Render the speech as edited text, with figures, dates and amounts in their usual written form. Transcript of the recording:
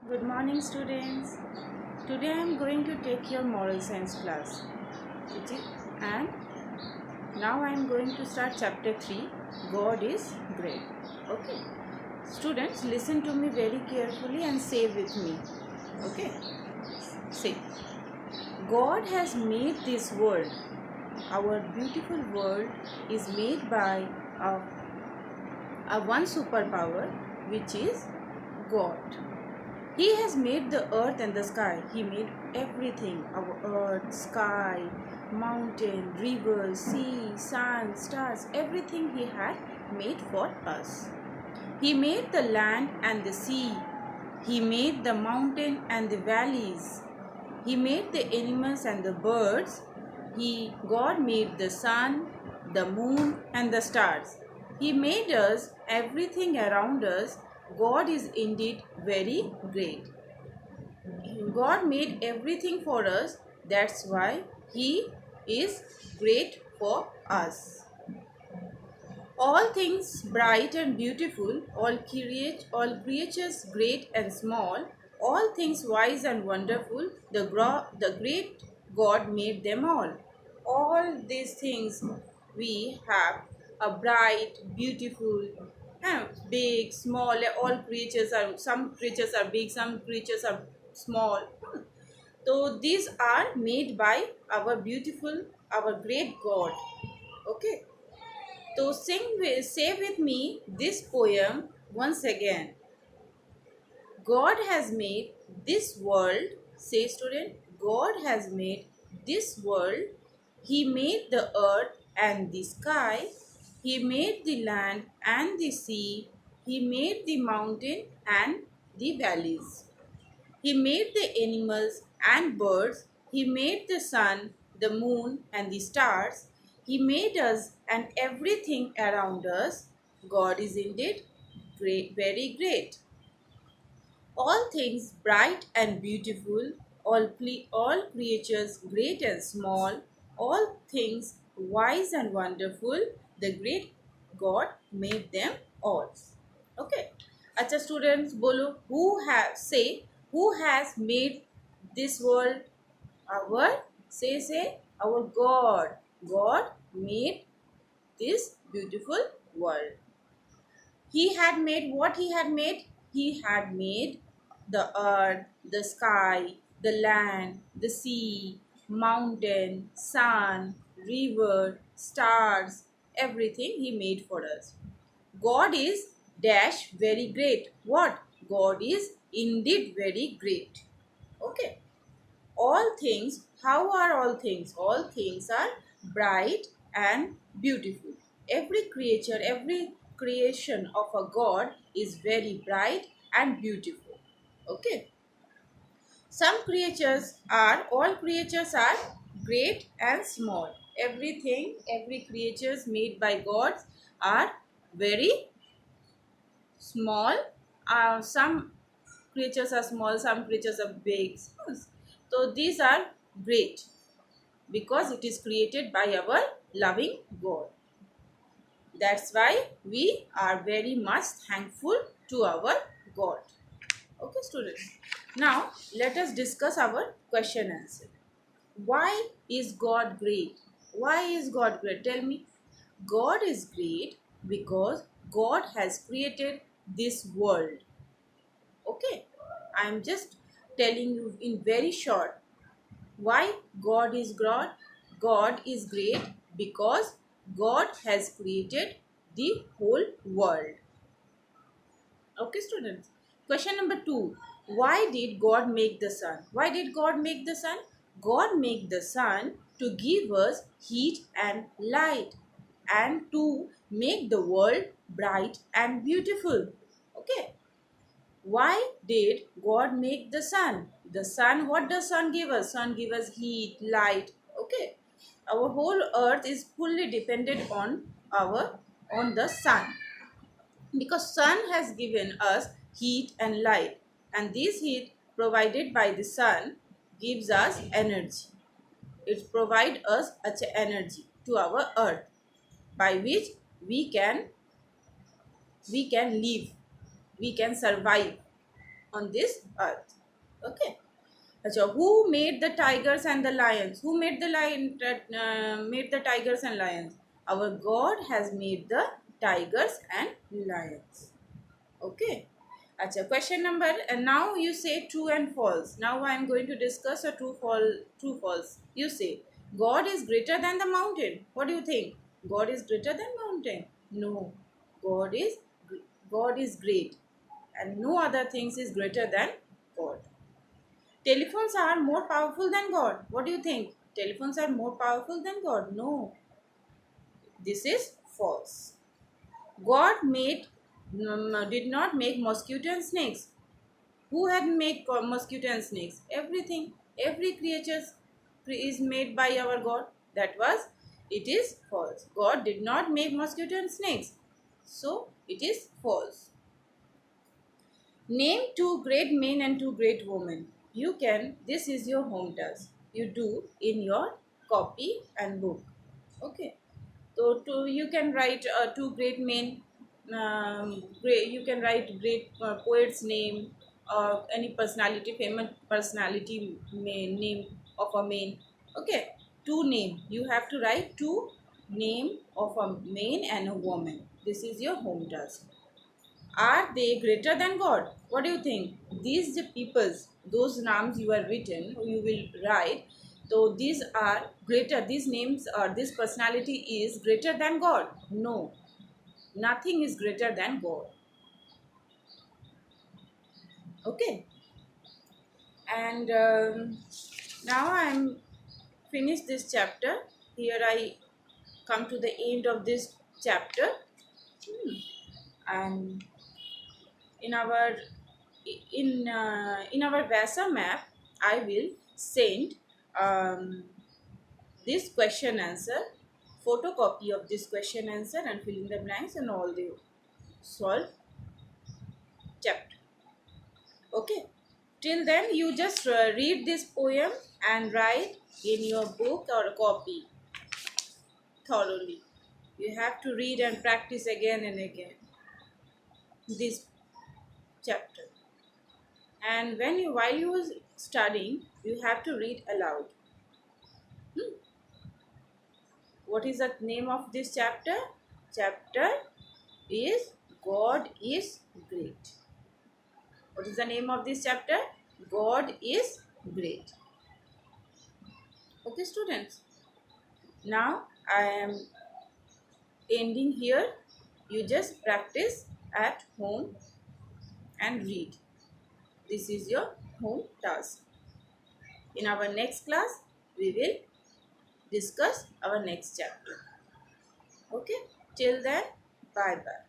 Good morning, students. Today I am going to take your moral science class. And now I am going to start chapter 3. God is great. Okay. Students, listen to me very carefully and say with me. Okay. Say, God has made this world. Our beautiful world is made by a one superpower, which is God. He has made the earth and the sky. He made everything. Our earth, sky, mountain, rivers, sea, sun, stars, everything He had made for us. He made the land and the sea. He made the mountain and the valleys. He made the animals and the birds. God made the sun, the moon and the stars. He made us, everything around us. God is indeed very great. God made everything for us. That's why He is great for us. All things bright and beautiful, all creatures great and small, all things wise and wonderful, the great God made them all. All these things we have a bright, beautiful, big, small, all creatures are, some creatures are big, some creatures are small. So these are made by our great God. Okay. So say with me this poem once again. God has made this world. Say student, God has made this world. He made the earth and the sky. He made the land and the sea. He made the mountain and the valleys. He made the animals and birds. He made the sun, the moon, and the stars. He made us and everything around us. God is indeed great, very great. All things bright and beautiful, all creatures great and small, all things wise and wonderful, the great God made them all. Okay. अच्छा students बोलो who has made this world? Our say our God. God made this beautiful world. He had made what he had made? He had made the earth, the sky, the land, the sea, mountain, sun, river, stars, everything he made for us. God is dash very great. What? God is indeed very great. Okay. All things, how are all things? All things are bright and beautiful. Every creation of a God is very bright and beautiful. Okay. All creatures are great and small. Every creatures made by God are very small. Some creatures are small, some creatures are big. So these are great because it is created by our loving God. That's why we are very much thankful to our God. Okay, students. Now let us discuss our question answer. Why is God great? Why is God great? Tell me. God is great because God has created this world. Okay, I am just telling you in very short why God is God. God is great because God has created the whole world. Okay, students. Question number 2. Why did God make the sun? Why did God make the sun? God made the sun to give us heat and light and to make the world bright and beautiful. Okay. Why did God make the sun? The sun, what does sun give us? Sun give us heat, light. Okay. Our whole earth is fully dependent on the sun. Because sun has given us heat and light. And this heat provided by the sun gives us energy. It provides us energy to our earth by which we can live, we can survive. on this earth. Okay. So who made the tigers and the lions? Who made the made the tigers and lions? Our God has made the tigers and lions. Okay. Acha, question number, and now you say true and false. Now I am going to discuss a true false. You say God is greater than the mountain. What do you think? God is greater than mountain? No. God is God is great, and no other things is greater than God. Telephones are more powerful than God. What do you think? Telephones are more powerful than God? No. This is false. God did not make mosquito and snakes. Who had made mosquito and snakes? Everything. Every creature is made by our God. It is false. God did not make mosquito and snakes. So it is false. Name two great men and two great women. You can, this is your home task. You do in your copy and book. Okay. So you can write two great men. You can write great poet's name or any personality, famous personality name of a man. Okay. Two name. You have to write two name of a man and a woman. This is your home task. Are they greater than God? What do you think? These the peoples, those names you are written, you will write. So these are greater. These names or this personality is greater than God? No, nothing is greater than God. Okay, and now I am finished this chapter. Here I come to the end of this chapter, and in our in our Vasa map, I will send um, this question answer, photocopy of this question answer, and fill in the blanks and all the solve chapter. Okay. Till then, you just read this poem and write in your book or copy thoroughly. You have to read and practice again and again this chapter. And while you are studying, you have to read aloud. Hmm. What is the name of this chapter? Chapter is God is great. What is the name of this chapter? God is great. Okay, students. Now I am ending here. You just practice at home and read. This is your home task. In our next class, we will discuss our next chapter. Okay, till then, bye bye.